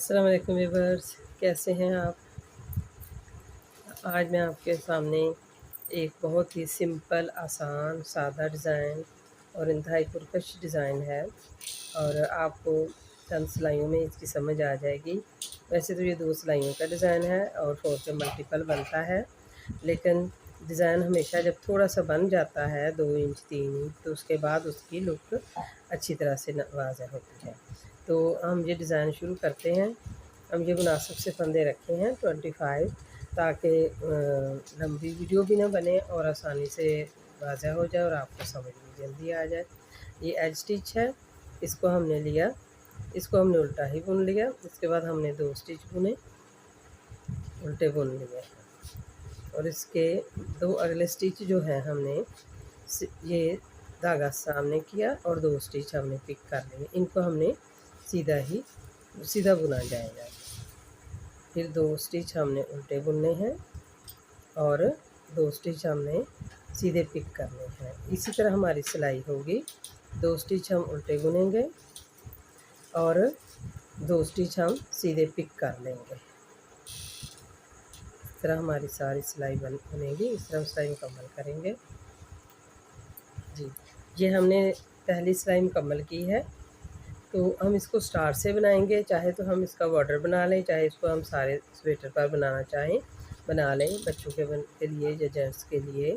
अस्सलाम वालेकुम व्यूअर्स, कैसे हैं आप। आज मैं आपके सामने एक बहुत ही सिंपल, आसान, सादा डिज़ाइन और इंतहाई पुरकश डिज़ाइन है और आपको चंद सिलाइयों में इसकी समझ आ जाएगी। वैसे तो ये 2 सिलाइयों का डिज़ाइन है और 4 पे मल्टीपल बनता है, लेकिन डिज़ाइन हमेशा जब थोड़ा सा बन जाता है 2 इंच 3 इंच, तो उसके बाद उसकी लुक अच्छी तरह से वाज़ेह होती है। तो हम ये डिज़ाइन शुरू करते हैं। हम ये मुनासिब से फंदे रखे हैं 25, ताकि लंबी वीडियो भी ना बने और आसानी से वाज़ेह हो जाए और आपको समझ में जल्दी आ जाए। ये एज स्टिच है, इसको हमने लिया, इसको हमने उल्टा ही बुन लिया। इसके बाद हमने 2 स्टिच बुने, उल्टे बुन लिए और इसके 2 अगले स्टिच जो हैं हमने ये धागा सामने किया और 2 स्टिच हमने पिक कर लिए। इनको हमने सीधा बुना जाएगा। फिर 2 स्टिच हमने उल्टे बुनने हैं और 2 स्टिच हमने सीधे पिक करने हैं। इसी तरह हमारी सिलाई होगी। 2 स्टिच हम उल्टे बुनेंगे और 2 स्टिच हम सीधे पिक कर लेंगे। इस तरह हमारी सारी सिलाई बनेगी। इस तरह हम सिलाई मुकम्मल करेंगे। जी, ये हमने पहली सिलाई मुकम्मल की है। तो हम इसको स्टार से बनाएंगे। चाहे तो हम इसका बॉर्डर बना लें, चाहे इसको हम सारे स्वेटर पर बनाना चाहें बना लें, बच्चों के लिए या जेंट्स के लिए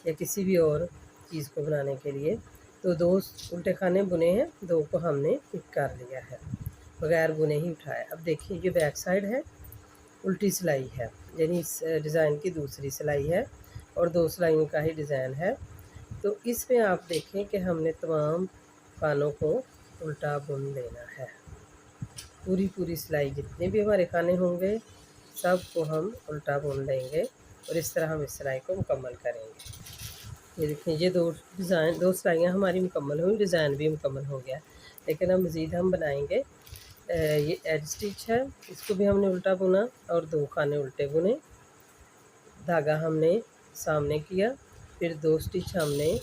या किसी भी और चीज़ को बनाने के लिए। तो 2 उल्टे खाने बुने हैं, 2 को हमने पिक कर लिया है, बगैर बुने ही उठाया। अब देखिए, ये बैक साइड है, उल्टी सिलाई है, यानी इस डिज़ाइन की दूसरी सिलाई है और 2 सिलाइयों का ही डिज़ाइन है। तो इसमें आप देखें कि हमने तमाम खानों को उल्टा बुन लेना है। पूरी सिलाई जितने भी हमारे खाने होंगे सब को हम उल्टा बुन लेंगे और इस तरह हम इस सिलाई को मुकम्मल करेंगे। ये देखिए, ये 2 सिलाइयाँ हमारी मुकम्मल हुई, डिज़ाइन भी मुकम्मल हो गया। लेकिन अब मज़ीद हम बनाएंगे। ये एज स्टिच है, इसको भी हमने उल्टा बुना और 2 खाने उल्टे बुने। धागा हमने सामने किया, फिर 2 स्टिच हमने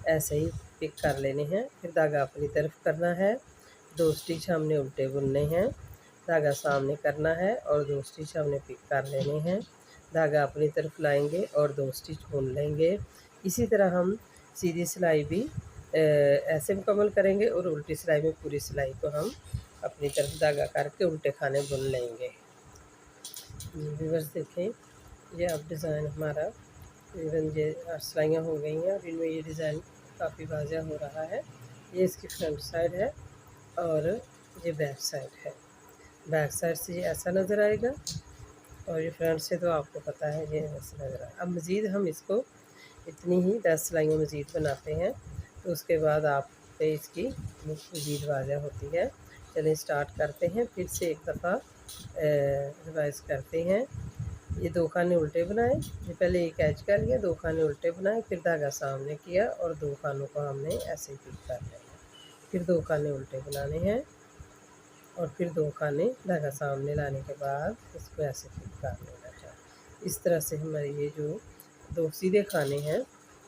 ऐसे ही पिक कर लेने हैं। फिर धागा अपनी तरफ करना है, 2 स्टिच हमने उल्टे बुनने हैं, धागा सामने करना है और 2 स्टिच हमने पिक कर लेने हैं। धागा अपनी तरफ लाएंगे और 2 स्टिच बुन लेंगे। इसी तरह हम सीधी सिलाई भी ऐसे मुकम्मल करेंगे और उल्टी सिलाई में पूरी सिलाई को हम अपनी तरफ धागा करके उल्टे खाने बुन लेंगे। व्यूअर्स देखें, ये अब डिज़ाइन हमारा तकरीबन ये 8 सिलाइयाँ हो गई हैं और इनमें ये डिज़ाइन काफ़ी वाज़ेह हो रहा है। ये इसकी फ्रंट साइड है और ये बैक साइड है। बैक साइड से ये ऐसा नज़र आएगा और ये फ्रंट से तो आपको पता है ये ऐसा नज़र आएगा। अब मज़ीद हम इसको इतनी ही 10 सिलाइयाँ मज़ीद बनाते हैं, तो उसके बाद आप पे इसकी मज़ीद वाज़ेह होती है। चलिए स्टार्ट करते हैं, फिर से एक दफ़ा रिवाइज़ करते हैं। ये 2 खाने उल्टे बनाए, ये पहले एक एज कर लिया, 2 खाने उल्टे बनाए, फिर धागा सामने किया और 2 खानों को हमने ऐसे ही पिक कर लिया। फिर 2 खाने उल्टे बनाने हैं और फिर 2 खाने धागा सामने लाने के बाद इसको ऐसे पिक कर लेना है। इस तरह से हमारे ये जो 2 सीधे खाने हैं,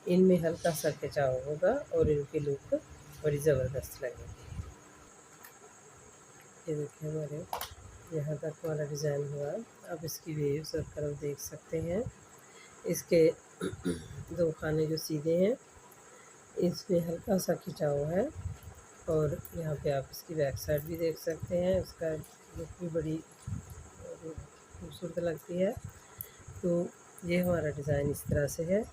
इनमें हल्का सा खिंचाव होगा और इनकी लुक बड़ी ज़बरदस्त लगेगी। ये देखिए, हमारे यहाँ तक वाला डिज़ाइन हुआ। अब इसकी वेव्स और कर्व देख सकते हैं। इसके 2 खाने जो सीधे हैं, इसमें हल्का सा खिंचाव है और यहाँ पे आप इसकी बैक साइड भी देख सकते हैं। इसका लुक भी बड़ी खूबसूरत लगती है। तो ये हमारा डिज़ाइन इस तरह से है।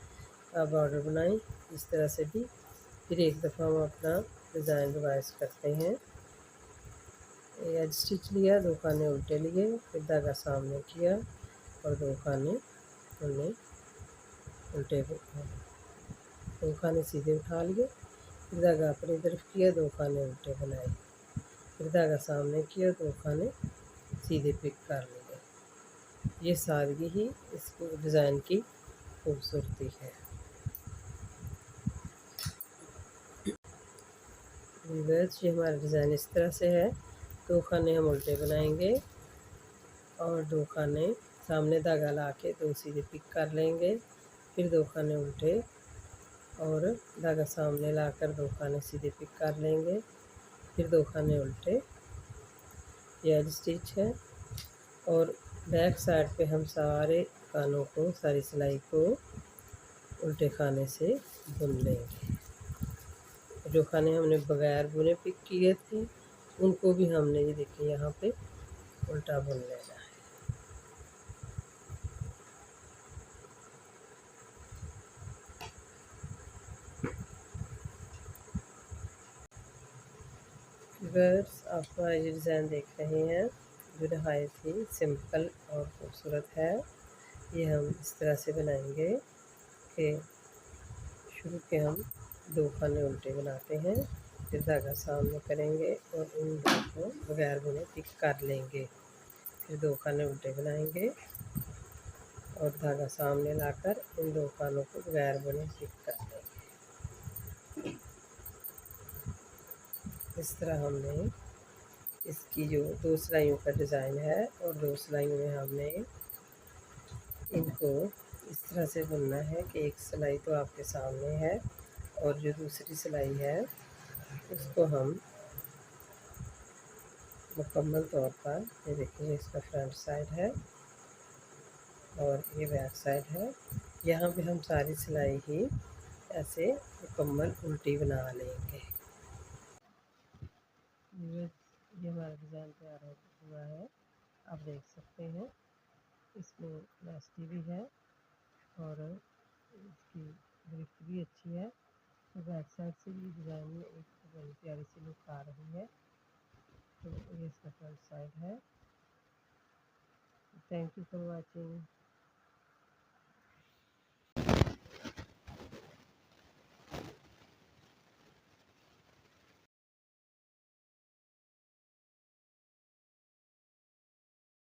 आप बॉर्डर बनाएं इस तरह से भी। फिर एक दफ़ा हम अपना डिज़ाइन रिवाइज करते हैं। एज स्टिच लिया, 2 खाने उल्टे लिए, फिर धागा सामने किया और 2 खाने हमने उल्टे 2 खाने सीधे उठा लिए, फिर धागा अपनी तरफ किया, 2 खाने उल्टे बनाए, फिर धागा सामने किया, 2 खाने सीधे पिक कर लिए। ये सादगी ही इस डिज़ाइन की खूबसूरती है। व्यूअर्स, ये हमारा डिज़ाइन इस तरह से है। 2 खाने हम उल्टे बनाएंगे और 2 खाने सामने धागा ला के 2 सीधे पिक कर लेंगे, फिर 2 खाने उल्टे और धागा सामने लाकर 2 खाने सीधे पिक कर लेंगे, फिर 2 खाने उल्टे ये एज स्टिच है। और बैक साइड पे हम सारे कानों को, सारी सिलाई को उल्टे खाने से बुन लेंगे। जो खाने हमने बगैर बुने पिक किए थे उनको भी हमने ये देखिए यहाँ पे उल्टा बुन लेना है। व्यूअर्स, आप ये डिज़ाइन देख रहे हैं जो नहायत ही सिंपल और खूबसूरत है। ये हम इस तरह से बनाएंगे कि शुरू के हम 2 खाने उल्टे बनाते हैं, फिर धागा सामने करेंगे और इन 2 को बगैर बुने पिक कर लेंगे। फिर 2 खाने उल्टे बनाएंगे और धागा सामने लाकर इन 2 खानों को बगैर बुने पिक कर लेंगे। इस तरह हमने इसकी जो 2 सिलाइयों का डिज़ाइन है और 2 सिलाइयों में हमने इनको इस तरह से बुनना है कि एक सिलाई तो आपके सामने है और जो दूसरी सिलाई है उसको हम मुकम्मल तौर पर, ये देखिए इसका फ्रंट साइड है और ये बैक साइड है। यहाँ पे हम सारी सिलाई ही ऐसे मुकम्मल उल्टी बना लेंगे। ये हमारा डिज़ाइन तैयार हो हुआ है, आप देख सकते हैं। इसमें इलास्टिक भी है और इसकी ड्रिफ्ट भी अच्छी है। तो बैक साइड से भी डिज़ाइन में एक बड़ी प्यारी सी लुक आ रही है। तो ये इसका फ्रंट साइड है। Thank you for watching.